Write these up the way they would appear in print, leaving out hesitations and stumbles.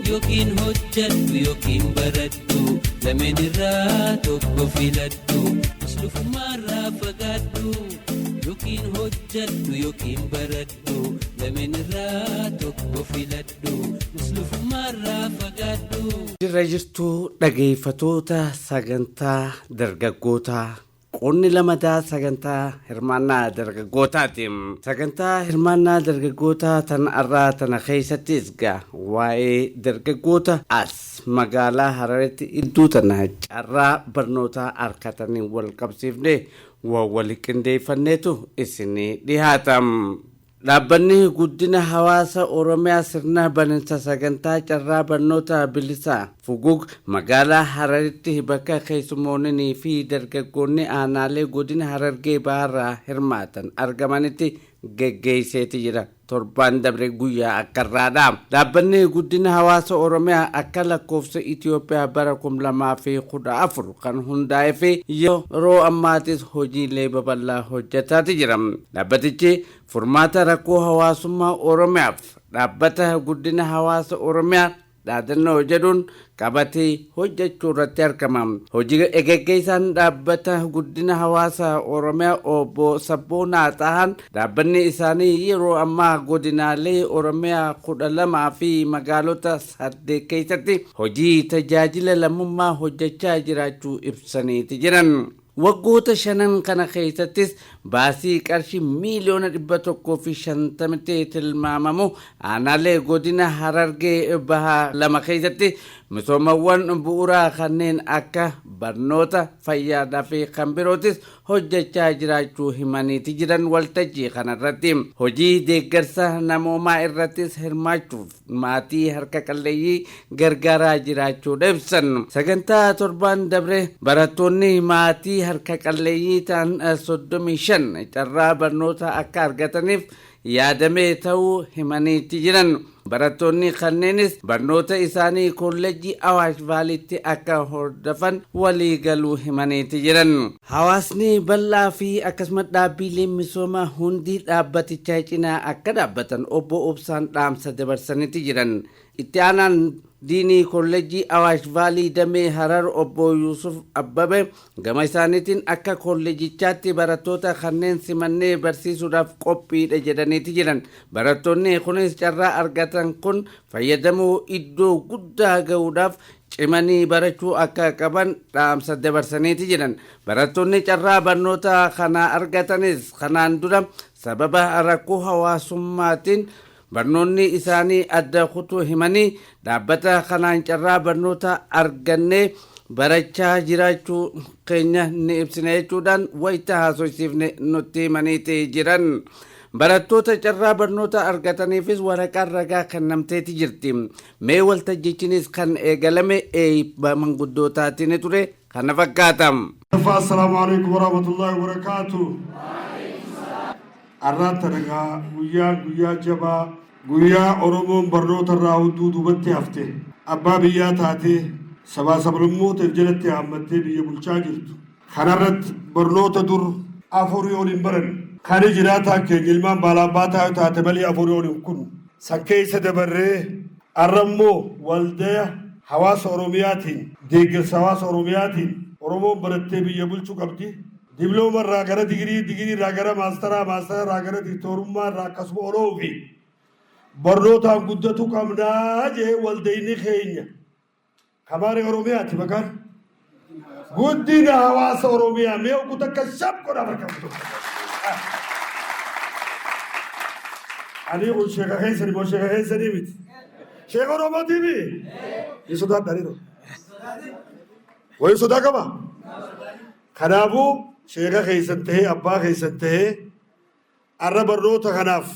yookiin hojjadhu yookiin baradhu lameen irraa tokko filadhu muslufummaarraa fagaadhu yookiin hojjadhu yookiin baradhu lameen irraa tokko filadhu muslufummaarraa fagaadhu. Jirra jirtuu dhageeffatoota sagantaa dargaggootaa qonni lamadaa sagantaa hirmaannaa dargaggootaati. Sagantaa hirmaannaa dargaggootaa tan irraa tana keessattis waa'ee dargaggoota as magaalaa Hararetti iddoo tana carraa barnootaa harkatanii wal qabsiifne wal qindeeffanneetu isinii dhiyaata. Dhaabbanni guddina hawaasa Oromiyaa sirna banansa sagantaa carraa barnoota bilisaa Fugug magaalaa Hararetti bakka keessummoonnii fi dargaggoonni aanaalee godina Harargee Bahaarraa hirmaatan argamanitti geggeesseeti jira. Torban dabre guyyaa akkarraadha. Dhaabbanni guddina hawaasa Oromiyaa akka lakkoofsa Itoophiyaa bara 2014 kan hundaa'ee fi yeroo ammaatis hojiilee babal'aa hojjetaa jira. Dhaabbatichi furmaata rakkoo hawaasummaa Oromiyaaf dhaabbata guddina hawaasa Oromiyaa dhaadannoo jedhuun qabatee hojjechuu irratti argama. Hojii geggeessaan dhaabbata guddina hawaasa Oromiyaa obbo Sabboonaa Xahan dhaabbanni isaanii yeroo ammaa godinaalee Oromiyaa 12 fi magaalota 8 keessatti hojii tajaajila lammummaa hojjechaa jiraachuu ibsaniiti jiran. Waggoota 5 kana keessattis baasii qarshii miiliyoona 150 tilmaamamu aanaalee godina Harargee Bahaa 2 keessatti misoomawwan bu'uuraa kanneen akka barnoota fayyaa fi kan birootis hojjechaa jiraachuu himaniiti jiran. Waltajjii kanarratti hojii deeggarsa namoomaa irrattis hirmaachuuf maatii harka qalleeyyii gargaaraa jiraachuu ibsan. Sagantaa torban dabre barattoonni maatii harka qalleeyyii ta'an 35 carraa barnoota akka argataniif yaadamee ta'uu himaniiti jiran. Barattoonni kanneenis barnoota isaanii kolleejjii Awaash Vaaliitti akka hordofan walii galuu himaniiti jiran. Hawaasni bal'aa fi akkasumas dhaabbileen misoomaa hundi dhaabbatichaa cinaa akka dhaabbatan obbo Obsaan dhaamsa dabarsaniiti jiran. Itti aanaan diinii kolleejjii Awaash Vaalii damee Harar obbo Yusuf Abbabe gama isaaniitiin akka kolleejichaatti barattoota kanneen simannee barsiisuudhaaf qophiidha jedhaniiti jiran. Barattoonni kunis carraa argatan kun fayyadamuu iddoo guddaa ga'uudhaaf cimanii barachuu akka qaban dhaamsa dabarsaniiti jiran. Barattoonni carraa barnoota kana argatanis kanaan dura sababa rakkoo hawaasummaatiin barnoonni isaanii adda kutuu himanii dhaabbata kanaan carraa barnoota argannee barachaa jiraachuu keenya ni ibsina jechuudhaan wayita haasofsiifne nutti himaniiti jiran. Barattoota carraa barnoota argataniifis waraqaan ragaa kennamteeti jirti. Mee waltajjichinis kan eegalame eebba manguddootaatti ture kana fakkaata. Assalaamu alaykum warahmatullahi wabarakatuh. Arraata nagaa guyyaa jabaa guyyaa Oromoon barnoota irraa hunduu duubatti hafte abbaa biyyaa taatee sabaa sablammootaaf jalatti hammattee biyya bulchaa jirtu. Kanarratti barnoota dur afurii oliin baran kan jiraataa keenya ilmaan baalabbaa taate malee afurii oliin kun san keessa dabarree arrammoo waldaa hawaasa Oromiyaatiin deeggarsa hawaasa Oromiyaatiin Oromoon barattee biyya bulchuu qabdi. Diploma irraa gara digirii irraa gara maastara irraa gara diiktorummaa irraa akkasuma oloo fi barnootaan guddatu qabnaa jee waldayni keenya kamaare Oromiyaati maqaan guddina hawaasa Oromiyaa mee oku takka shab godha barkamtu. Ani kun sheeka keessanii moo sheeka keessanii miti sheeka Oromootii mi ni sodaadhaniiru wayi sodaa qaba. Kanaafuu sheeka keessan tahee abbaa keessan tahee arra barnoota kanaaf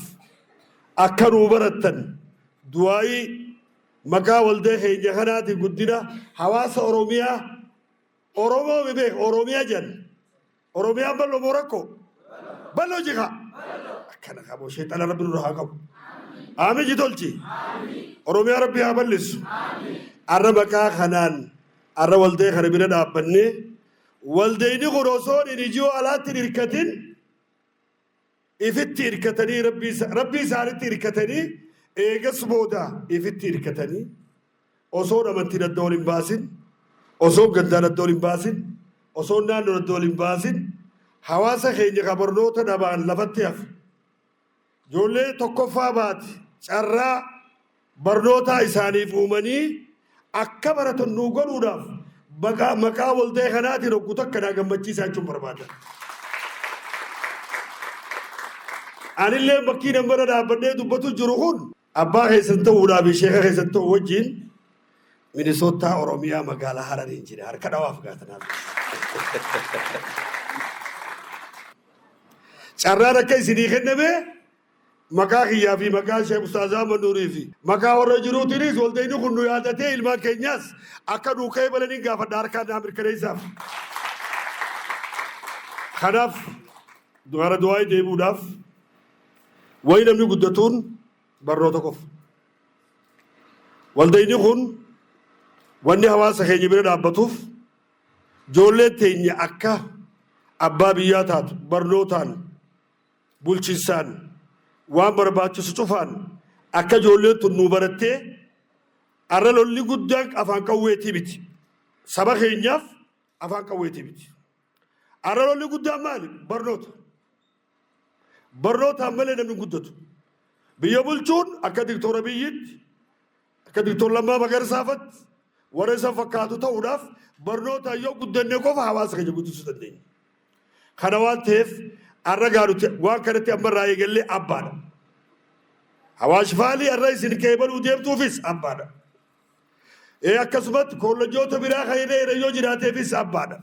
akka nuu barattan du'aa'ii maqaa waldaa keenya kanaatiin guddina hawaasa Oromiyaa Oromoo mi beek Oromiyaa jedhan Oromiyaan bal'oo moo rakkoo bal'oo jika akkana qabu sheexana rabbi nurra haa qabu aamin jitolchi Oromiyaa rabbi haa bal'isu. Arra maqaa kanaan arra waldaa kana bira dhaabbannee waldayni qorosoon ijoo alaatti hirkatin ifitti hirkatanii rabbii isaanitti hirkatanii eegas booda ifitti hirkatanii osoo amantiin adda waliin baasin osoo gandaan adda waliin baasin osoo naannoo adda waliin baasin hawaasa keenya ka barnoota dhabaan lafatti hafe ijoollee tokkoffaa baate carraa barnoota isaaniif uumanii akka baratan nuu godhuudhaaf maqaa walta'e kanaatiin hoggu takka naa gammachiisaa jechuun barbaada. Anillee bakkii nama dhaabbannee dubbatu jiru kun abbaa keessan ta'uudhaaf sheeka keessan ta'uu wajjin Minisootaa Oromiyaa magaalaa Harariin jira harka dhawaaf gaatanaaf. Carraan akka isinii kenname maqaa kiyyaa fi maqaa Sheekh Ustaaz Ahmad Nuurii fi maqaa warra jiruutiinis walta'inni kun nu yaadatee ilmaan keenyaas akka nuu ka'ee balanii gaafadha harkaan naa mirkaneessaaf. Kanaaf gara du'aa deebi'uudhaaf wayi namni guddatuun barnoota qofa. Walta'inni kun wanni hawaasa keenya bira dhaabbatuuf ijoolleen teenya akka abbaa biyyaa taatu barnootaan bulchiinsaan waan barbaachisu cufaan akka ijoolleen tun nuu barattee arra lolli guddaan afaan qawweetii miti. Saba keenyaaf afaan qawweetii miti. Arra lolli guddaan maali? Barnoota. Barnootaan malee namni guddatu. Biyya bulchuun akka Diktoora Biyyiitti akka Diktoor Lammaa Magarsaafatti warra isa fakkaatu ta'uudhaaf barnoota yoo guddannee qofa hawaasa keenya guddisuu dandeenya. Kana waan ta'eef arra gaarutti waan kanatti ammarraa eegallee abbaadha. Hawaash faalii arra isin keebaluu deemtuufis abbaadha. Akkasumatti koollejoota biraa kan yoo jiraateefis abbaadha.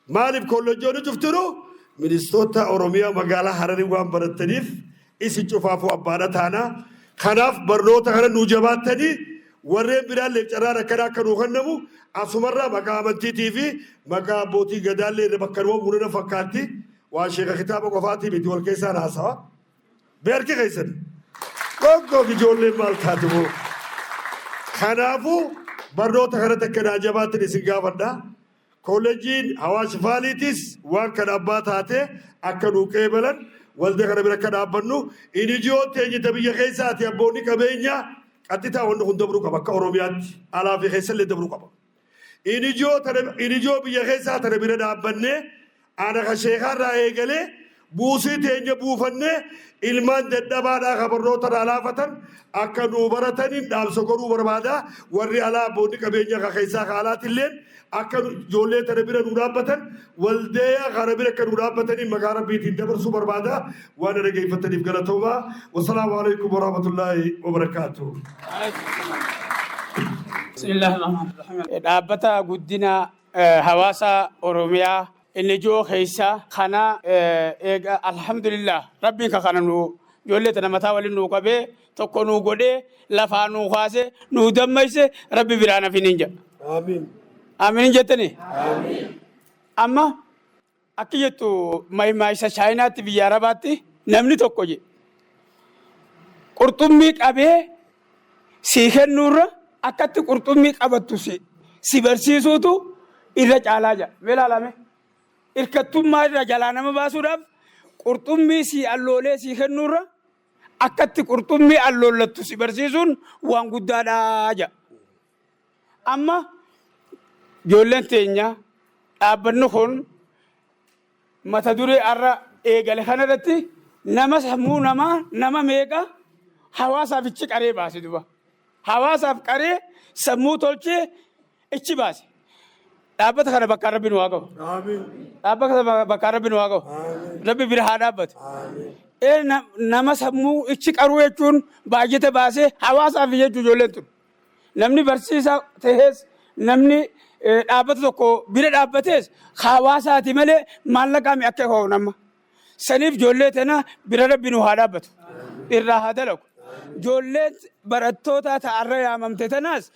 Maaliif koollejoonni cuftiru Ministoota Oromiyaa magaalaa Hararii waan barataniif isin cufaafuu abbaadha taana. Kanaaf barnoota kana nuu jabaattanii warreen biraan leeccarraan akkana akka nuu kennamu asumarraa maqaa amantiitii fi maqaa abbootii gadaallee irra bakka nama buunana fakkaatti waan sheeka kitaaba qofaatii miti wal keessaan haasawa. Beerki keessan goggoof ijoolleen maal taate moo. Kanaafuu barnoota kanatti akka naa jabaattan isin gaafadha. Kolleejiin Hawaash Faaliitis waan kana abbaa taate akka nuu qeebalan walda kana bira akka dhaabbannu inijoo teenyita biyya keessaati abboonni qabeenya qaxxitaa wanni kun dabruu qaba akka Oromiyaatti alaa fi keessallee dabruu qaba. Inijoo biyya keessaa tana bira dhaabbannee ana ka sheekarraa eegalee buusii teenya buufannee ilmaan dadhabaadhaa ka barnoota laafatan akka nuu barataniin dhaamsa godhuu barbaada. Warri alaa abboonni qabeenya ka keessaa ka alaatilleen akka ijoollee tana bira nuu dhaabbatan waldeeyaa kana bira akka nuu dhaabbataniin maqaa rabbiitiin dabarsuu barbaada. Waan dhageeffataniif galatoomaa. Wassalaamu alaikum warahmatullaahi wabarakaatuh. Dhaabbata guddina hawaasa Oromiyaa inni ijoo keessa kana eega alhamdulillah rabbiin ka kana nuu ijoollee tana mataa waliin nuu qabee tokko nuu godhee lafaa nuu kaase nuu dammayse rabbi biraan hafiniin jedha. Amiin. Amiin jettani. Amma akka jettu maayisa chaayinaatti biyya arabaatti namni tokko jedhe qurxummii qabee sii kennuurra akkatti qurxummii qabattu si barsiisuutu irra caalaa jira. Beelaalame irkattummaa irra jalaa nama baasuudhaaf qurxummii sii alloolee sii kennuurra akkatti qurxummii alloollattu si barsiisuun waan guddaadhaa jira. Amma ijoolleen teenya dhaabbanni kun mata duree arra eegale kanarratti nama sammuu nama meeqa hawaasaaf ichi qaree baase duba. Hawaasaaf qaree sammuu tolchee ichi baase. Dhaabbata kana bakka rabbi nu haa qabu. Dhaabbata kana bakka rabbi nu haa qabu. Rabbi bira haa dhaabbatu. Nama sammuu ichi qaruu jechuun baay'ate baasee hawaasaaf jechuu ijoolleen tun. Namni barsiisaa ta'es namni dhaabbata tokko bira dhaabbatees hawaasaati malee maallaqaami akka hoo nama. Saniif ijoollee tana bira rabbi nu haa dhaabbatu. Irraa haa dalagu. Ijoolleen barattoota ta'arra yaamamte tanaas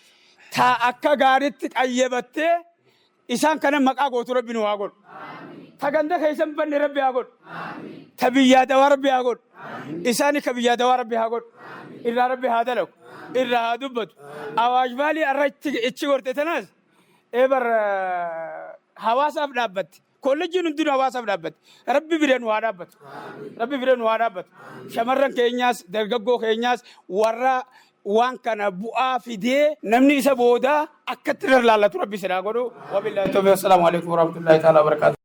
taa akka gaariitti qayyabattee isaan kana maqaa gootu rabbi nu haa godhu. Ta ganda keessan banne rabbi haa godhu. Ta biyyaa dawaa rabbi haa godhu. Isaan ka biyyaa dawaa rabbi haa godhu. Irraa rabbi haa dalagu. Irraa haa dubbatu. Awaash Faalii arra ichi gorte tanaas eebar hawaasaaf dhaabbatti. Kolleejjiin hundinuu hawaasaaf dhaabbatti. Rabbi bira nu haa dhaabbatu. Rabbi bira nu haa dhaabbatu. Shamarran keenyaas dargaggoo keenyaas warra waan kana bu'aa fidee namni isa booda akkatti laallatu rabbi siraa godhu. Wabillahi tawfiiq. Assalaamu alaykum warahmatullahi ta'ala wabarakaatu.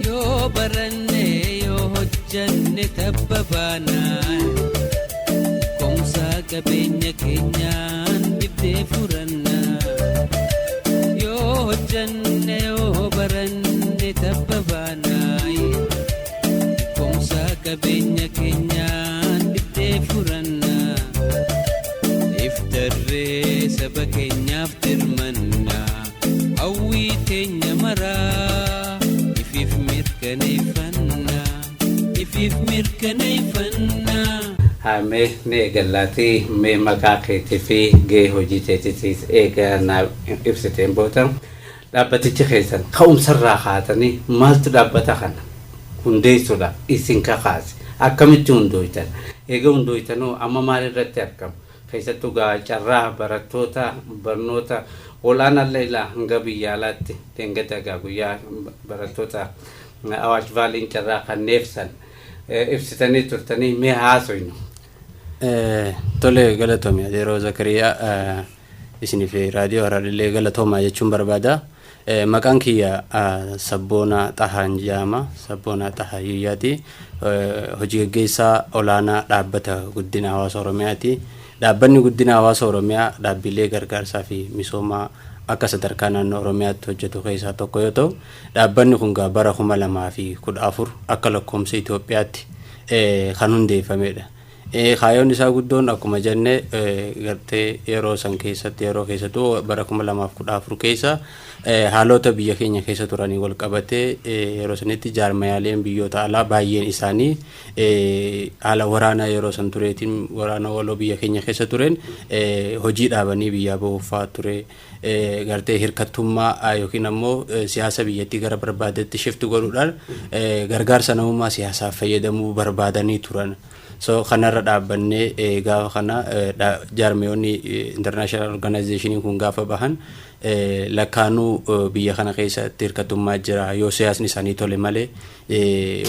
Yoo baranne yoo hojjanne tabbabaanaan komsaa qabeenya keenyaan dhibdee furannaa. Yoo hojjanne yoo baranne tabbabaanaan komsaa qabeenya keenyaan dhibdee furannaa. Iftarree saba keenyaaf dirmannaa hawwii teenya maraa ifiif mirkaneeffannaa. Mee ni eegallaati mee maqaa keetii fi gahee hojii teetiis eegaa ibsiteen booda dhaabbatichi keessan ka'umsarraa kaatanii maaltu dhaabbata kana hundeessuudhaaf isin kakaase akkamitti hundooytan eega hundooytanoo amma maalirratti argamu keessattuu carraa barattoota barnoota olaanaallee ilaa hanga biyya alaatti deengadagaa guyyaa barattoota Awaash Vaaliin carraa kanneefsan ibsitanii turtanii mee haasoynu. Tole galatoomii yeroo Zakariyaa isinii fi raadiyoo Hararrillee galatoomaa jechuun barbaada. Maqaan kiyya Sabboonaa Xahaan jedhama. Sabboonaa Xahaayyaati. Hojii gaggeessaa olaanaa dhaabbata guddina hawaasa Oromiyaati. Dhaabbanni guddina hawaasa Oromiyaa dhaabbilee gargaarsaa fi misoomaa akka sadarkaa naannoo Oromiyaatti hojjetu keessaa tokko yoo ta'u, dhaabbanni kun bara 2014 akka lakkoomsa Itoophiyaatti kan hundeeffamedha. Kaayyoon isaa guddoon akkuma jenne gartee yeroo san keessatti yeroo keessattuu bara 2014 keessa haalota biyya keenya keessa turanii wal qabatee yeroo sanitti jaarmayaaleen biyyoota alaa baay'een isaanii haala waraanaa yeroo san tureetiin waraana waloo biyya keenya keessa tureen hojii dhaabanii biyyaa bahuufaa ture. Gartee hirkattummaa yookiin ammoo siyaasa biyyattii gara barbaadetti shifti godhuudhaan gargaarsa namummaa siyaasaaf fayyadamuu barbaadanii turan. So kanarra dhaabbannee gaafa kana jaarmayoonni international organization kun gaafa bahan lakkaanuu biyya kana keessatti hirkattummaa jira yoo siyaasni isaanii tole malee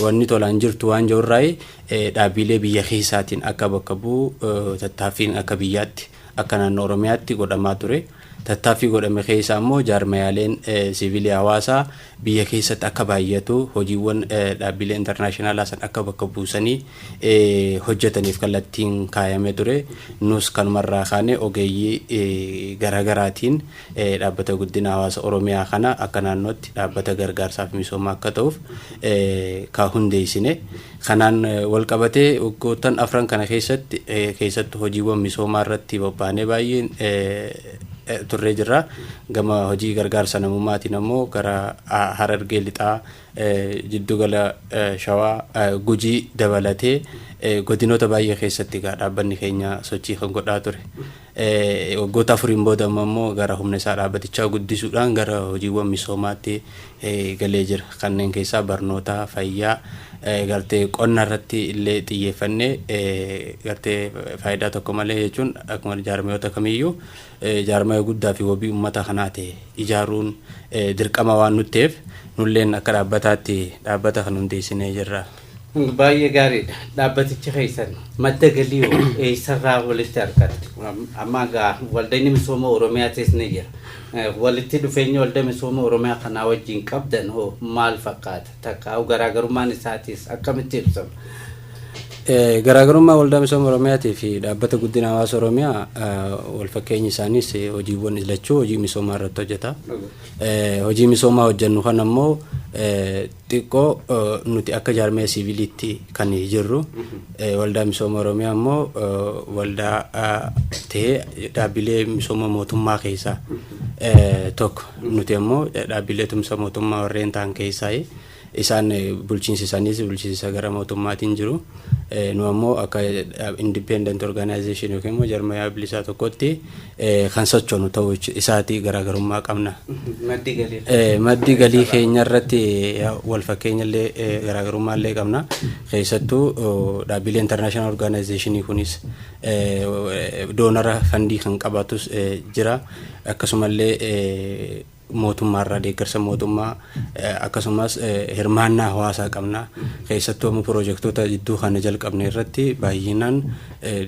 wanni tolaan jirtu waan jirurraa dhaabbilee biyya keessaatiin akka bakka bu'u tattaaffiin akka biyyaatti akka naannoo Oromiyaatti godhamaa ture. Tattaaffii godhame keessa ammoo jaarmayaaleen siviilii hawaasaa biyya keessatti akka baay'atu hojiiwwan dhaabbilee internaashinaala san akka bakka buusanii hojjetaniif kallattiin kaayamee ture. Nus kanumarraa kaane ogeeyyii garaagaraatiin dhaabbata guddina hawaasa Oromiyaa kana akka naannootti dhaabbata gargaarsaaf misoomaa akka ta'uuf ka hundeessine. Kanaan wal qabatee waggoottan afran kana keessatti hojiiwwan misoomaa irratti bobbaanee baay'een turree jirra. Gama hojii gargaarsa namummaatiin ammoo gara Harargee lixaa jiddugala Shawaa Gujii dabalatee godinoota baay'ee keessatti dhaabbanni keenya sochii kan godhaa ture. Waggoota afuriin booda ammoo gara humna isaa dhaabbatichaa guddisuudhaan gara hojiiwwan misoomaatti galee jira. Kanneen keessaa barnoota, fayyaa, gartee qonna irratti illee xiyyeeffannee gartee faayidaa tokko malee jechuun akkuma jaarmayoota kamiyyuu jaarmaya guddaa fi wabii uummata kanaa ta'e ijaaruun dirqama waan nutti ta'eef nulleen akka dhaabbataatti dhaabbata kan hundeessinee jirra. Baay'ee gaariidha. Dhaabbatichi keessan madda galii eessarraa walitti argatu. Amma waldaan misooma Oromiyaatis ni jira. Walitti dhufeenya waldaan misooma Oromiyaa kanaa wajjin qabdan hoo maal fakkaata? Takka garaagarummaan isaatis akkamitti ibsama? Garaagarummaa waldaa misooma Oromiyaatii fi dhaabbata guddina hawaasa Oromiyaa wal fakkeenyi isaanis hojiiwwan lachuu hojii misoomaa irratti hojjeta. Hojii misoomaa hojjennu kan ammoo xiqqoo nuti akka jaarmaya siviiliitti kan jirru. Waldaa misooma Oromiyaa ammoo waldaa ta'ee dhaabbilee misooma mootummaa keessaa tokko. Nuti ammoo dhaabbilee tumsa mootummaa warreen ta'an keessaa isaan bulchiinsi isaaniis bulchiinsa gara mootummaatiin jiru. Nu ammoo akka independent organization yookiin immoo jaarmaya bilisaa tokkotti kan sochoonu ta'uu isaatii garaagarummaa qabna. Maddi galii keenya irratti wal fakkeenyallee garaagarummaa qabna. Keessattuu dhaabbilee international organization kunis doonara fandii kan qabatus jira. Akkasumallee mootummaarraa deeggarsa mootummaa akkasumas hirmaannaa hawaasaa qabna keessattuu ammoo piroojektota jidduu kana jalqabne irratti baay'inaan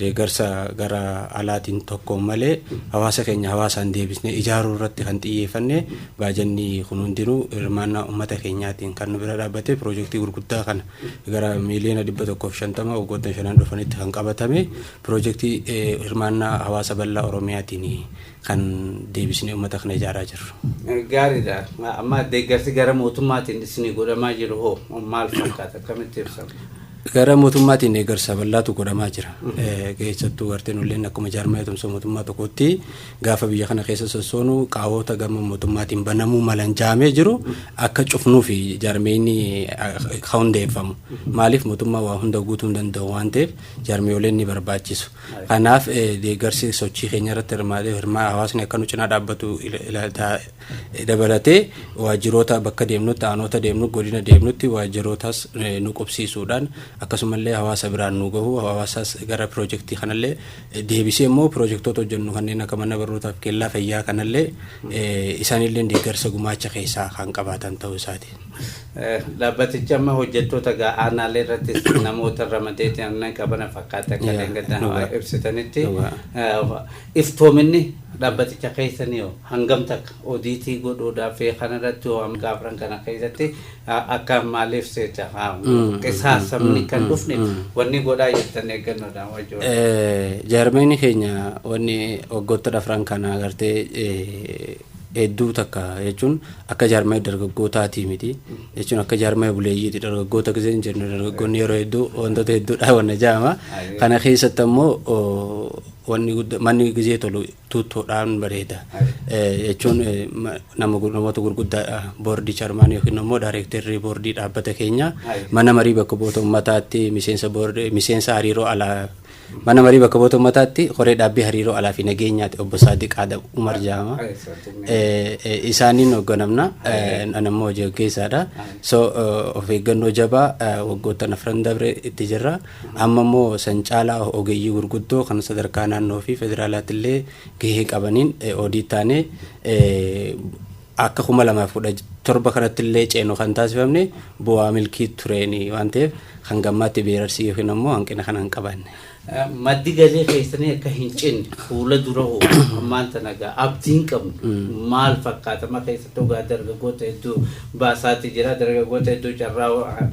deeggarsa gara alaatiin tokko malee hawaasa keenya hawaasaan deebisnee ijaaruu irratti kan xiyyeeffanne baajanni kun hundinuu hirmaannaa uummata keenyaatiin kan nu bira dhaabbate piroojeektii gurguddaa kana gara miiliyoona 150 waggoota 5 dhufanitti kan qabatame piroojeektii hirmaannaa hawaasa bal'aa Oromiyaatiin kan deebisnee uummata kana ijaaraa jirru. Gaariidha. Amma deeggarsi gara mootummaatiin isinii godhamaa jiru hoo maal fakkaata akkamitti ibsama? Gara mootummaatiin deeggarsa bal'aatu godhamaa jira. Keessattuu garteen illee akkuma jaarmaa tumsa mootummaa tokkotti gaafa biyya kana keessa sossoonu qaawota gama mootummaatiin banamuu malan jaamee jiru akka cufnuu fi jaarmeenni hundeeffamu. Maaliif mootummaa waa hunda guutuu hin danda'u waan ta'eef jaarmeeleen ni barbaachisu. Kanaaf deeggarsi sochii keenya irratti hirmaa hawaasni akka nu cinaa dhaabbatu dabalatee waajjiroota bakka deemnutti aanota deemnu godina deemnutti waajjirootas nu qubsiisuudhaan akkasumallee hawaasa biraan nu gahu hawaasas gara piroojeektii kanallee deebisee immoo piroojeektoota hojjennu kanneen akka mana barnootaaf kellaa fayyaa kanallee isaanillee deeggarsa gumaacha keessaa kan qabaatan ta'uu isaati. Dhaabbatichi amma hojjettoota aanaalee irratti namoota ramadeetti aannan qaban fakkaata kanneen gadaan ibsitanitti iftoominni dhaabbaticha keessanii hangam takka odiitii godhuudhaaf kanarratti gaafran kana keessatti akka maaliif seeta qisaasamni kan dhufne wanni godhaa jettan eeggannoodhaan wajjin. Jaarmeenii keenya wanni waggoota dhafran kana agartee hedduu takka jechuun akka jaarmaa dargaggootaati miti jechuun akka jaarmaa buleeyyiiti dargaggoota gisee hin jennu dargaggoonni yeroo hedduu wantoota hedduudha wanna jaama kana keessatti ammoo wanni manni gisee tolu tuuttoodhaan bareeda jechuun namoota gurguddaa boordii chaarmaan yookiin immoo daayirektarrii boordii dhaabbata keenya mana marii bakka bu'oota uummataatti miseensa hariiroo alaa mana marii bakka bu'oota uummataatti horee dhaabbii hariiroo alaa fi nageenyaatti obbo Saadiq Aadam Umar jaama isaaniin hoogganamna nammoo hojii gaggeessaadha so of eeggannoo jabaa waggoota afran dabre itti jirra amma immoo san caalaa ogeeyyii gurguddoo kan sadarkaa naannoo fi federaalaatti illee gahee qabaniin odii taanee akka 2017 kanatti illee ceenoo kan taasifamne bu'aa milkii tureeni waan ta'eef kan gammaatti beerarsii yookiin immoo hanqina kan hin qabanne. Maddi galii keessanii akka hin cinne fuula dura hoo ammaan tana gaa abdiin qabnu maal fakkaata ma keessatti ogaa dargaggoota hedduu baasaatti jira dargaggoota hedduu carraa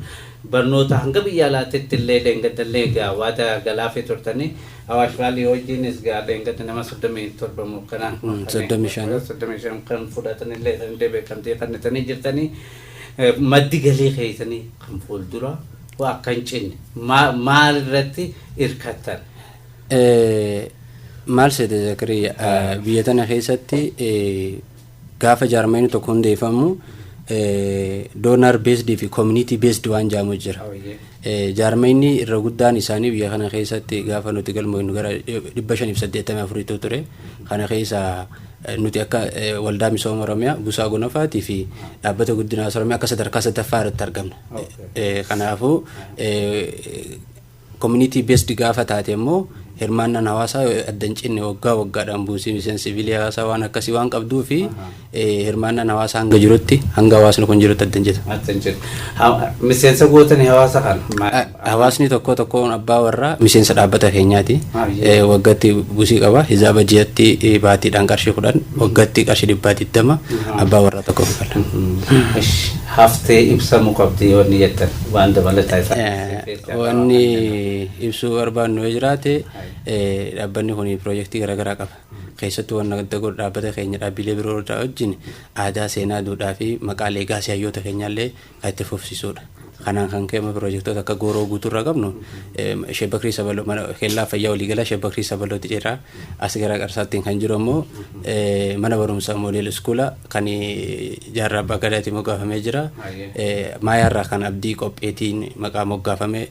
barnoota hanga biyya alaatti illee leengadallee gaa waada galaafii turtanii Awaash Vaalii hojiinis gaa leengata nama 37 mukkanaan 35 kan fudhatanillee dandee beekamtee kannatanii jirtanii maddi galii keessanii kan fuuldura akka hin cinne maal irratti hirkattan? Maal seete Zakariyaa biyya tana keessatti gaafa jaarmeen tokko hundeeffamu donor based fi community based waan jaamu jira. Jaarmeen irra guddaan isaanii biyya kana keessatti gaafa nuti galmoofnu gara 584 ture kana keessa nuti akka waldaa misooma Oromiyaa Busaa Gonafaatii fi dhaabbata guddinaa Oromiyaa akka sadarkaa sadaffaa irratti argamna. Kanaafuu community based gaafa taate immoo hirmaannaan hawaasaa addan cinne waggaadhaan buusii miseensa siviilii hawaasaa waan akkasii waan qabduu fi hirmaannaan hawaasaa hanga jirutti hanga hawaasni kun jirutti addan jira. Miseensa gootanii hawaasa kan hawaasni tokkoon abbaa warraa miseensa dhaabbata keenyaati. Waggaatti buusii qaba hisaaba ji'atti baatiidhaan qarshii 10 waggaatti qarshii 120 abbaa warraa tokko kafala. Haftee ibsamuu qabdi wanni jettan waan dabalataa isaa. Wanni ibsuu barbaannu yoo jiraate dhaabbanni kun piroojeektii garaagaraa qaba. Keessattuu waan dhaabbata keenya dhaabbilee biroo irraa wajjin aadaa seenaa duudhaa fi maqaa leegaasii hayyoota keenyallee kan itti fufsiisuudha. Kanaan kan keema piroojeektoota akka gooroo guutuurraa qabnu Sheebakrii Sabaloo kellaa fayyaa waliigalaa Sheebakrii Sabalootti jira as gara qarsaattiin kan jiru immoo mana barumsaa moodel iskuula kan jaarraa abbaa gadaatiin moggaafamee jira maayaarraa kan abdii qopheetiin maqaa moggaafamee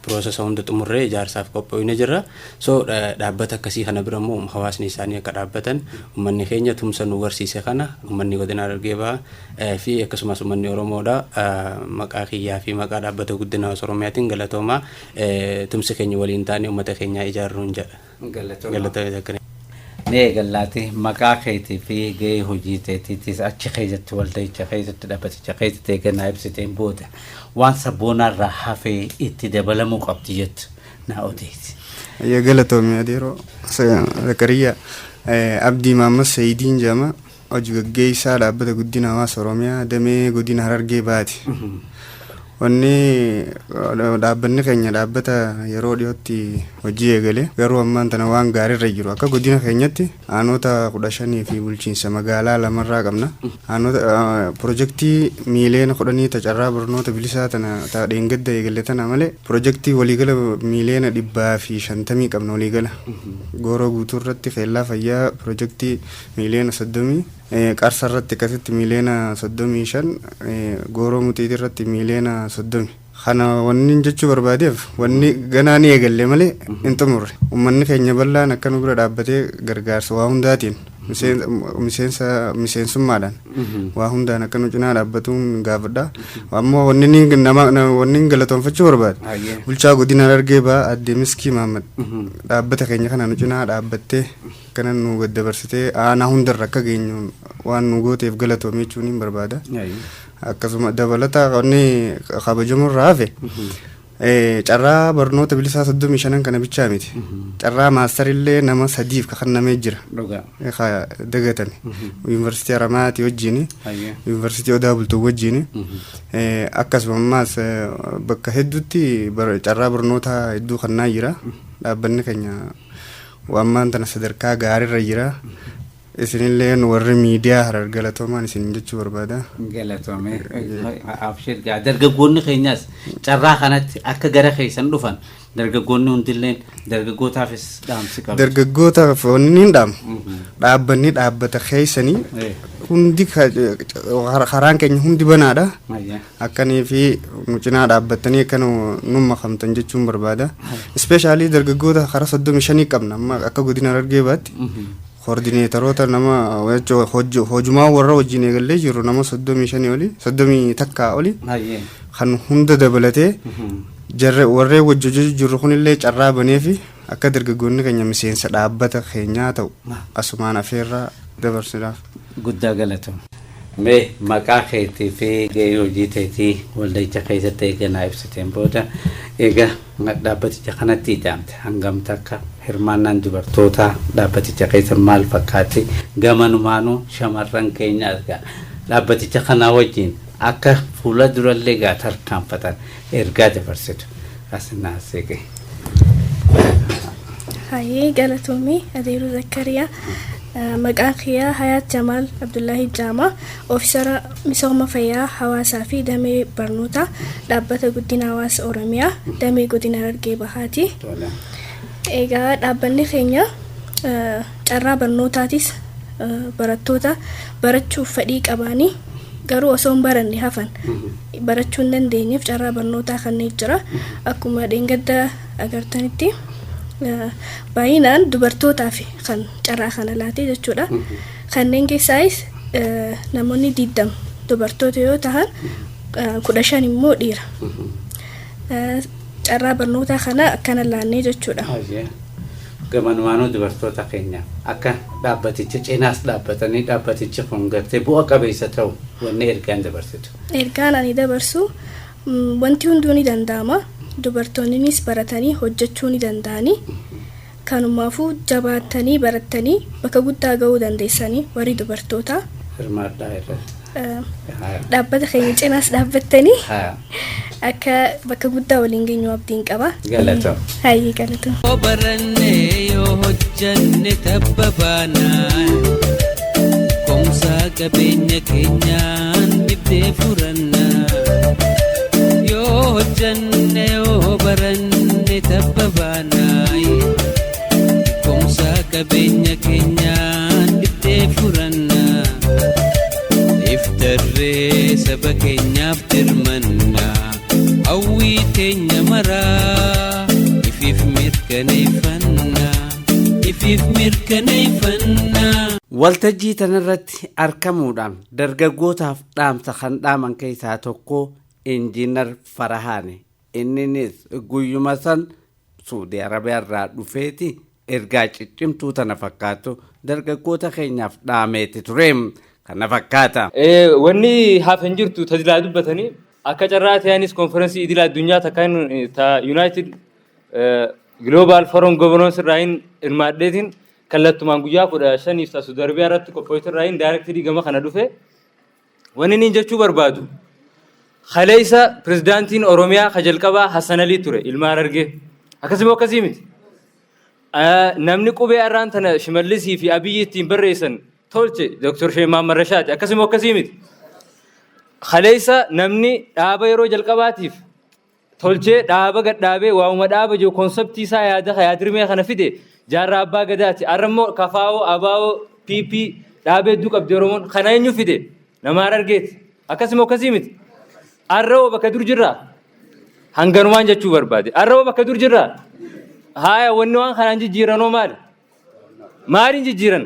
piroosesa hunda xumurree ijaarsaaf qophoofne jirra. So dhaabbata akkasii kana bira immoo hawaasni isaanii akka dhaabbatan uummanni keenya tumsa nu barsiise kana uummanni godina Harargee Bahaa fi akkasumas uummanni Oromoodha maqaa kiyyaa fi maqaa dhaabbata guddinaa Oromiyaatiin galatoomaa tumsi keenya waliin taane uummata keenya ijaaruun jedha. Galatoomaa. Nee galaati maqaa keetii fi gahee hojii teetiitis achi keessatti walda'icha keessatti dhaabbaticha keessatti eegannaa ibsiteen booda waan sabboonarraa hafee itti dabalamuu qabdi jettu na odeessi. Ya galatoomii adeeroo Zakariyaa Abdii Maammas Sayidiin jedhama. Hojii gaggeessaa dhaabbata guddina hawaasa Oromiyaa damee godina Harargee baati. Wanni dhaabbanni keenya dhaabbata yeroo dhiyootti hojii eegale garuu ammaan tana waan gaariirra jiru akka godina keenyatti aanota 15 fi bulchiinsa magaalaa lamarraa qabna. Aanota pirojektii miiliyoona 10 tacarraa barnoota bilisaa tana dheengadda eegale tana malee pirojektii waliigala miiliyoona 150 qabna waliigala. Gooroo guutuu irratti keellaa fayyaa pirojektii miiliyoona 30 qarsa irratti akkasitti miiliyoona 35 gooroo mutiitii irratti miiliyoona 30 kana wanni jechuu barbaadeef wanni ganaa ni eegalle malee hin xumurre uummanni keenya bal'aan akka nu bira dhaabbatee gargaarsa waa hundaatiin miseensummaadhaan waa hundaan akka nu cinaa dhaabbatuun gaafadha ammoo wanni galatoonfachuu barbaade bulchaa godina Harargee ba'aa Aadde Miskii Mahammad dhaabbata keenya kana nu cinaa dhaabbattee kana nu dabarsitee aanaa hundarra akka geenyu waan nu gooteef galatoomii jechuun hin barbaada. Akkasuma dabalataa wanni kabajamurraa hafe carraa barnoota bilisaa 35 kana bichaa miti. Carraa maastarillee nama 3 kakannamee jira. Dagatame. Yuunivarsiitii Haramaatii wajjin, Yuunivarsiitii Odaa Bultuu wajjin. Akkasuma ammaas bakka hedduutti carraa barnoota hedduu kannaa jira. Dhaabbanni keenya waan tana sadarkaa gaariirra jira. Isinillee warri miidiyaa Harar galatoomaan isin jechuu barbaada. Galatoomee abshir dargaggoonni keenyas carraa kanatti akka gara keessan dhufan dargaggoonni hundilleen dargaggootaafis dhaamsi qabu. Dargaggootaaf wanni hin dhaamu. Dhaabbanni dhaabbata keessanii hundi karaan keenya hundi banaadha. Akkanii fi nu cinaa dhaabbattanii akka nu makamtan jechuun barbaada. Ispeeshaalii dargaggoota karaa 35 qabna amma akka godina Harargee baatti. Koordineetaroota nama hojumaa warra wajjin eegallee jiru nama 35 oli 30 takkaa oli kan hunda dabalatee warree wajjin jiru kunillee carraa banee fi akka dargaggoonni keenya miseensa dhaabbata keenyaa ta'u asumaan afeerraa dabarsuudhaaf. Guddaa galatoom. Mee maqaa keetii fi gahee hojii teetii walda'icha keessatti eegannaa ibsiteen booda egaa dhaabbaticha kanatti ida'amte hangamta akka hirmaannaan dubartootaa dhaabbaticha keessa maal fakkaatti gamanumaanuu shamarran keenya argaa dhaabbaticha kanaa wajjin akka fuula durallee gaa tarkaanfatan ergaa dabarsitu asinaasee gahe. Hayyee galatoomii adeeroo Zakariyaa. Maqaan kiyyaa Hayaat Jamaal Abdullahi Jaamaa ofiisara misooma fayyaa hawaasaa fi damee barnootaa dhaabbata guddina hawaasa Oromiyaa damee godina Harargee Bahaati. Egaa dhaabbanni keenya carraa barnootaatis barattoota barachuuf fedhii qabaanii garuu osoo hin baranne hafan barachuu hin dandeenyeef carraa barnootaa kanneen jira akkuma dheengadda agartanitti. Baay'inaan dubartootaaf kan carraa kana laatee jechuudha. Kanneen keessaayis namoonni 20 dubartoota yoo ta'an 15 immoo dhiira. Carraa barnootaa kana akkana laannee jechuudha. Gamanumaanuu dubartoota keenya akka dhaabbaticha cinaas dhaabbatanii dhaabbaticha kun gartee bu'a qabeessa ta'u wanni ergaan dabarsitu. Ergaan ani dabarsu wanti hunduu ni danda'ama. Dubartoonnis baratanii hojjechuu ni danda'anii kanumaafuu jabaatanii baratanii bakka guddaa ga'uu dandeessanii warri dubartootaa hirmaadhaa irra dhaabbata keenya cinaas dhaabbattanii akka bakka guddaa waliin geenyu abdiin qaba. Galatoo. Hayyee galatoo. Barannee yoo hojjanne tabba baanaan komsaa qabeenya keenyaan dhibdee furannaa. Hojjanne yoo baranne tabba baanaayi komsaa qabeenya keenyaan dhibdee furannaa iftarree saba keenyaaf dirmannaa hawwii teenya maraa ifiif mirkaneeffannaa. Waltajjii tanarratti argamuudhaan dargaggootaaf dhaamsa kan dhaaman keessaa tokko Injiinar Farahaani inninis guyyuma san Suudii Arabiyaa irraa dhufeeti ergaa ciccimtuu tana fakkaatu dargaggoota keenyaaf dhaameeti ture kana fakkaata. Wanni hafan jirtu tajaajila dubbatanii akka carraa ta'anis konferensii idil addunyaa takkaan United Global Forum Governance irraayin hirmaadheetiin kallattumaan guyyaa 15 tasu darbee irratti qophooytu irraayin daayirektirii gama kana dhufe wanni niin jechuu barbaadu khaleessa pirezidaantiin Oromiyaa kajalqabaa Hassan Ali ture ilma Harargee akkasuma akkasii miti namni qubee irraan tana Shimallisii fi Abiyyi ittiin barreessan tolche Dr. Sheikh Mahammad Rashaad akkasuma akkasii miti khaleessa namni dhaaba yeroo jalqabaatiif tolchee dhaaba gadhaabee waa'uma dhaaba jiru konseptii isaa yaadirmee kana fide jaarraa abbaa gadaati arrammoo kafaa'oo abaa'oo PP dhaabee hedduu qabdi Oromoon kana eenyu fide nama Harargeeti akkasuma akkasii miti arrawoo bakka dur jirraa hanganumaan jechuu barbaade arrawoo bakka dur jirraa haaya wanni waan kanaan jijjiiranoo maaliin jijjiiran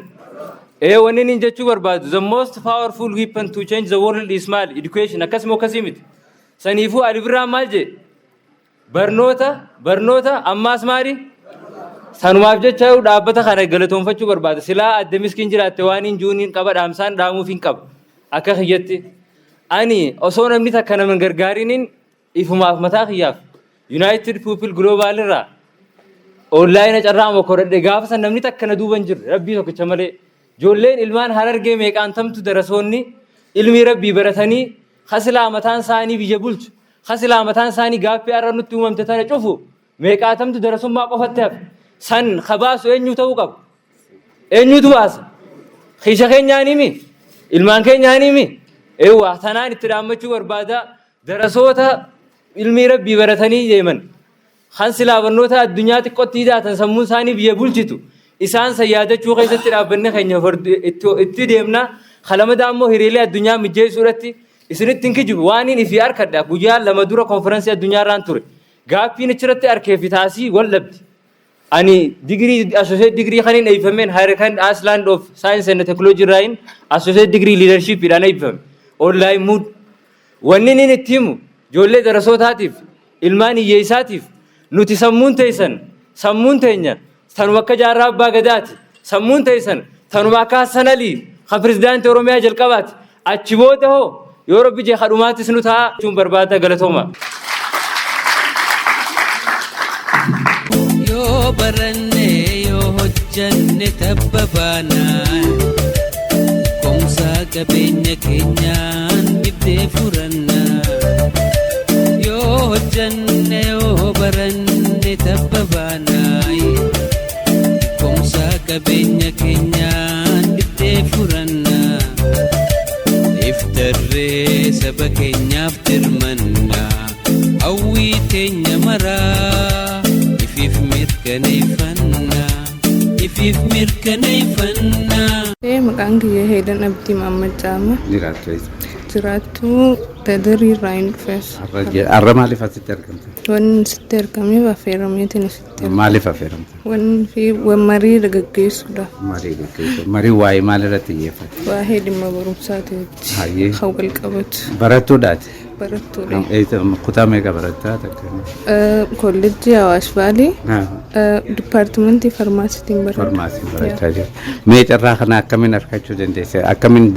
wanni niin jechuu barbaadu the most powerful weapon to change the world is education akkasuma akkasii miti saniifuu Ali Birraan maal jee barnoota ammaas maali sanumaaf jecha dhaabbata kana galatoonfachuu barbaada silaa adda miskiin jiraatte waan hin juuniin qaba dhaamsaan dhaamuuf hin qaba akka kiyyatti ani osoo namni takka nama gargaariniin ifumaaf mataa kiyyaaf United People Global irraa online carraa mokoradhe gaafa san namni takka na duuban jirre rabbii tokkicha malee ijoolleen ilmaan Harargee meeqaantamtu darasoonni ilmi rabbii baratanii hasilaa mataan isaanii biyya bulchu hasilaa mataan isaanii gaaffii arra nutti uumamte tana cufu meeqaatamtu darasummaa qofatti hafe san kabaasu eenyu ta'uu qaba eenyutu baasa kiisha keenyaanimi ilmaan keenyaanimi eewwa tanaan itti dhaammachuu barbaada darasoota ilmi rabbii baratanii deeman kan silaa barnoota addunyaa xiqqootti hidhaatan sammuun isaanii biyya bulchitu isaan sayyaadachuu keessatti dhaabbanni keenya itti deemna kalamada ammoo hiriilee addunyaa mijjeessuudhatti isinitti hin kijibu waaniin ifi harkadha guyyaa lama dura konferensii addunyaa irraan ture gaaffiin achirratti harkeefi taasii wallabdi ani digrii associate digrii kaniin eebbifameen Hurricane Iceland of Science and Technology irraayin associate digrii leadership idhaan eebbifame online mood wanni niin itti himu ijoollee darasootaatiif ilmaan hiyyeessaatiif nuti sammuun teenya tanuma akka jaarraa abbaa gadaati sammuun teessan tanuma akka Hassan Ali kan pirezidaantii Oromiyaa jalqabaati achi booda hoo yoo rabbi jee kadhumaatis nu ta'a jechuun barbaada galatooma. Yoo baranne yoo hojjanne tabba baanaan komsaa qabeenya keenyaan biddee furannaa yoo hojjanne yoo baranne tabba baanaan qabeenya keenyaan biddee furannaa iftarree saba keenyaaf dirmannaa hawwii teenya maraa ifiif mirkaneeffannaa. Maqaan kiyya Heedan Abdii Mahammad Caama. Jiraattu Dadarii irraa hin dhufees. Har'a maaliif asitti argamte? Wanni sitti argameef affeerameetiin asitti argame. Maaliif affeeramte? Marii gaggeessuudha. Marii waa'ee maal irratti xiyyeeffate? Waa'ee dhimma barumsaati. Haa wal qabatu. Barattuudhaati? Barattuudha. Kutaa meeqa barattaa? Kolleejjii Awaash Baalii. Dipaartimentii Farmaasiitiin barataa. Farmaasii barataa jiru. Mee carraa kana akkamiin argachuu dandeesse? Akkamiin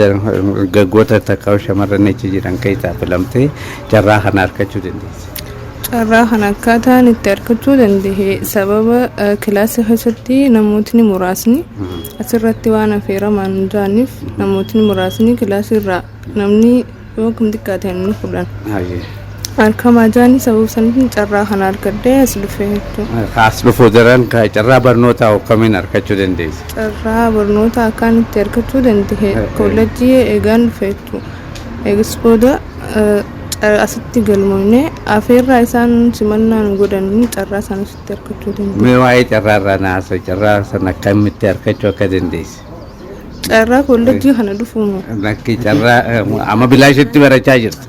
gaggoota takka shamarran achi jiran keessaa filamtee carraa kana argachuu dandeesse? Carraa kana akkaataan itti argachuu danda'e sababa kilaasii keessatti namootni muraasni asirratti waan affeeraman jiraniif namootni muraasni kilaasii irraa namni yoo kam xiqqaate inni fudhan. Harkamaa jaanii sababa saniin carraa kana argadhee as dhufee jechuudha. As dhufuu daran carraa barnootaa akkamiin argachuu dandeesse? Carraa barnootaa akkaan itti argachuu danda'e kolleejjii eegaan dhufee jechuudha. Eegas booda asitti galmoomne affeerraa isaan simannaan godhanii carraa isaan asitti argachuu danda'e. Mee waa'ee carraa irraa naasa carraa sana akkamitti argachuu akka dandeesse? Carraa kolleejjii kana dhufuumu. Lakki carraa amma bilaashitti barachaa jirtu.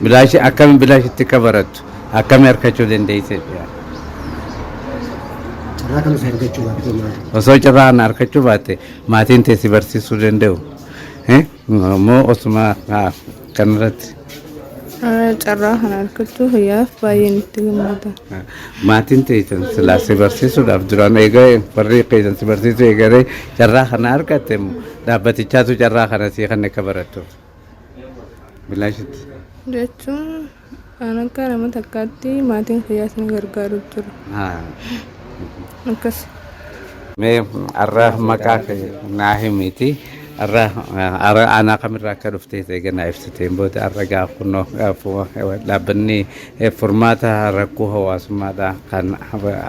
Bilaashi akkamiin bilaashitti akka barattu akkamiin argachuu dandeesse? Carraa kana isa argachuu baatte maali? Osoo carraa kana argachuu baatte maatiin teessi barsiisuu danda'u? Moo osuma kanarratti? carraa kana argachuu hiyyaaf baay'een itti gammada. Maatiin teessan silaasee barsiisuudhaaf duraan eegaa warri keessan si barsiisuu eegalee carraa kana argatte dhaabbatichaatu carraa kana si kan akka barattu. Bilaashitti. Jechuun kan akka nama takkaatti maatiin hiyyaas na gargaaru jiru. Akkas. Mee arraa maqaa naa himiti. Arra aanaa kamirraa akka dhuftee eeganaa ibsiteen booda arra gaafannoo dhaabbanni furmaata rakkoo hawaasummaadhaa kan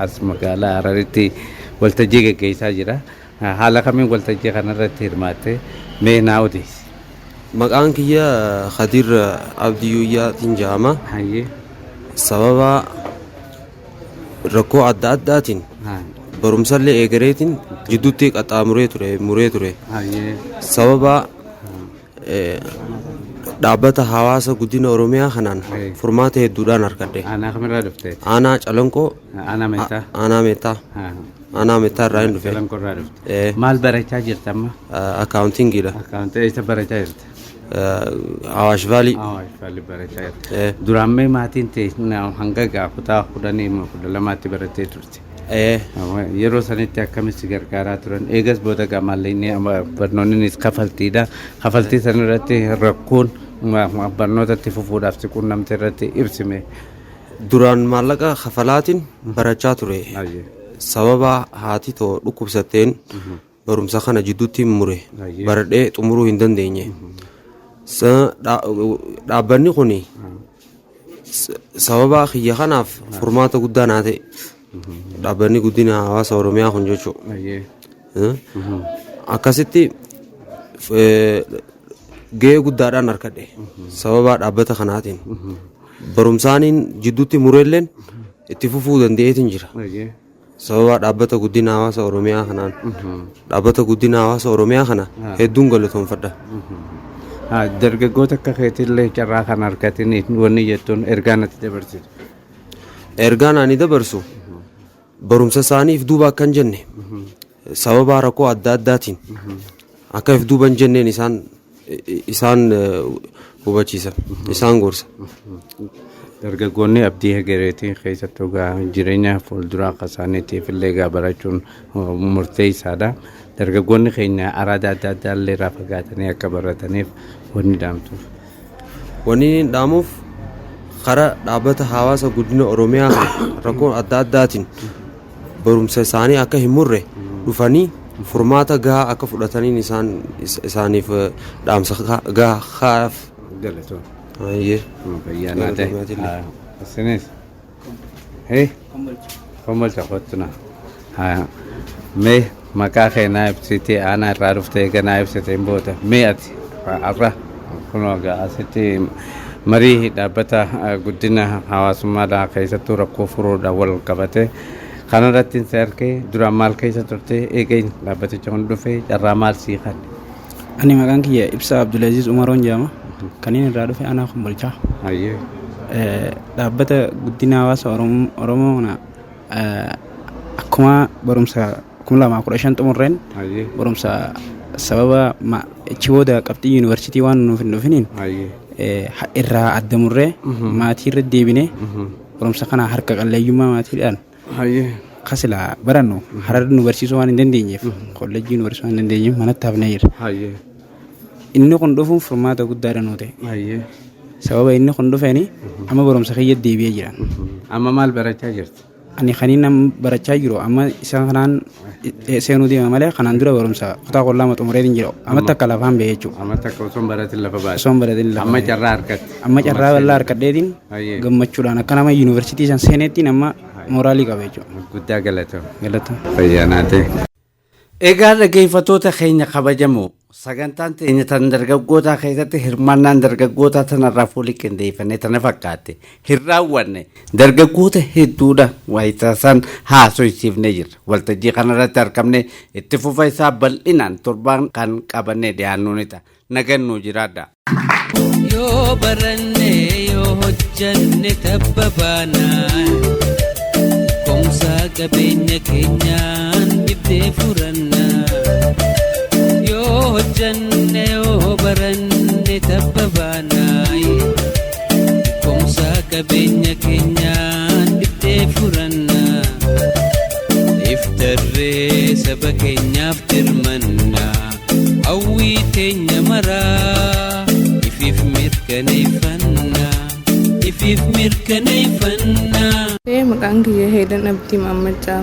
as magaalaa Hararitti waltajjii gaggeessaa jira. Haala kamiin waltajjii kanarratti hirmaatte mee naa odeessi. Maqaan kiyya Khadir Abdiyyuyyaatiin jedhama. Sababa rakkoo adda addaatiin barumsallee eegareetiin jidduutti qaxxaamuree muree ture. Sababa dhaabbata hawaasa guddina Oromiyaa kanaan furmaata hedduudhaan argadhe. Aanaa kamirraa dhuftee? Aanaa Calanqoo. Aanaa Meettaa? Aanaa Meettaa. Aanaa Meettaa irraa hin dhufe. Calanqoorraa dhufte. Maal barachaa jirta amma? Akkaawuntingiidha. Akkaawuntii eessa barachaa jirta? Awaash Vaalii. Awaash Vaalii barachaa jirta. Duraan mee maatiin ta'e hanga kutaa 12 barattee turte? Yeroo sanitti akkamitti gargaaraa turan eegas booda gamaallee barnoonnis kafaltiidha. Kafaltii sanarratti rakkoon barnootatti fufuudhaaf si quunnamte irratti ibsime. Duraan maallaqa kafalaatiin barachaa ture. Sababa haati too dhukkubsatteen barumsa kana jidduutti mure baradhee xumuruu hin dandeenye. Dhaabbanni kuni sababa kiyya kanaaf furmaata guddaa naa ta'e. Dhaabbanni guddina hawaasa Oromiyaa kun jechuudha. Akkasitti gahee guddaadhaan argadhe sababa dhaabbata kanaatiin. Barumsaaniin jidduutti mureelleen itti fufuu danda'eetiin jira. Sababa dhaabbata guddina hawaasa Oromiyaa kanaan. Dhaabbata guddina hawaasa Oromiyaa kana hedduun galatoomfadha. Dargaggoota akka keetillee carraa kan argatanii wanni jettuun ergaa natti dabarsitu. Ergaan ani dabarsu barumsa isaaniif duuba akka hin jenne sababa rakkoo adda addaatiin akka if duuba hin jenneen isaan hubachiisa isaan gorsa. Dargaggoonni abdii egereetii keessattuu jireenya fuulduraa akka isaaniitiif illee barachuun murteessaadha. Dargaggoonni keenya araada adda addaa illee irraa fagaatanii akka barataniif wanni dhaamtuuf. Wanni dhaamuuf karaa dhaabbata hawaasa guddina Oromiyaa rakkoo adda addaatiin barumsa isaanii akka hin murre dhufanii furmaata gahaa akka fudhataniin isaaniif dhaamsa gahaaf galatoon. Fayyaanaa ta'e. Asinis. Hee. Kombolcha kottuna. Mee maqaa keenyaa ibsitee aanaa irraa dhuftee eeganaa ibsiteen booda mee ati arra kunoo asitti marii dhaabbata guddina hawaasummaadhaa keessattuu rakkoo furuudhaan wal qabate kanarratti si argee duraan maal keessa turte eegeen dhaabbaticha hundi dhufee carraa maal sii kan? Ani maqaan kiyya Ibsaa Abdulaziz Umaroon jedhama. Kaniin irraa dhufe aanaa Kombolchaa. Dhaabbata guddina hawaasa Oromoo kana akkuma barumsa 2015 xumurreen barumsa sababa achi booda qabxii yuunivarsiitii waan nuuf hin dhufiniin irraa addamurree maatii irra deebinee barumsa kana harka qalleeyyummaa maatiidhaan kasila barannu Harar nu barsiisuu waan hin dandeenyeef kolleejjii nu barsiisuu waan hin dandeenyeef manatti hafnee jira. Inni kun dhufuun furmaata guddaadha nuu ta'e. Sababa inni kun dhufeeni amma barumsa kiyya deebi'ee jiran. Amma maal barachaa jirti? Ani kaniin nam barachaa jiru amma isa kanaan seenuu deema malee kanaan dura barumsa kutaa qollaa xumureetiin jira. Amma takka lafaan ba'ee jechuudha. Amma takka osoo hin baratin lafa baate. Osoo hin baratin lafa. Amma carraa harkatti. Amma carraa bal'aa harkadheetiin gammachuudhaan akka nama yuunivarsiitii san seeneettiin amma mooraalii qaba jechuudha. Guddaa galatoom. Galatoom. Fayyaanaa ta'e. Egaa dhaggeeffattoota keenya kabajamoo sagantaan teenya tan dargaggootaa keessatti hirmaannaan dargaggootaa tanarraa fuulii qindeeffannee tana fakkaate hin raawwanne dargaggoota hedduudha waayitaasan haasofsiifnee jirra. Waltajjii kanarratti argamne itti fufa isaa bal'inaan torbaan kan qabannee dhiyaannuuni ta'a. Nagannuu jiraadha. Yoo baranne yoo hojjanne tabba baanaan komsaa qabeenya keenyaan biddee furannaa. Yoo hojjanne yoo baranne tabba baanaa darree saba keenyaaf dirmanna hawwii teenya maraa ifiif mirkaneeffanna ifiif mirkaneeffanna. Maqaan kiyya Heedan Abdii Maammaccaa.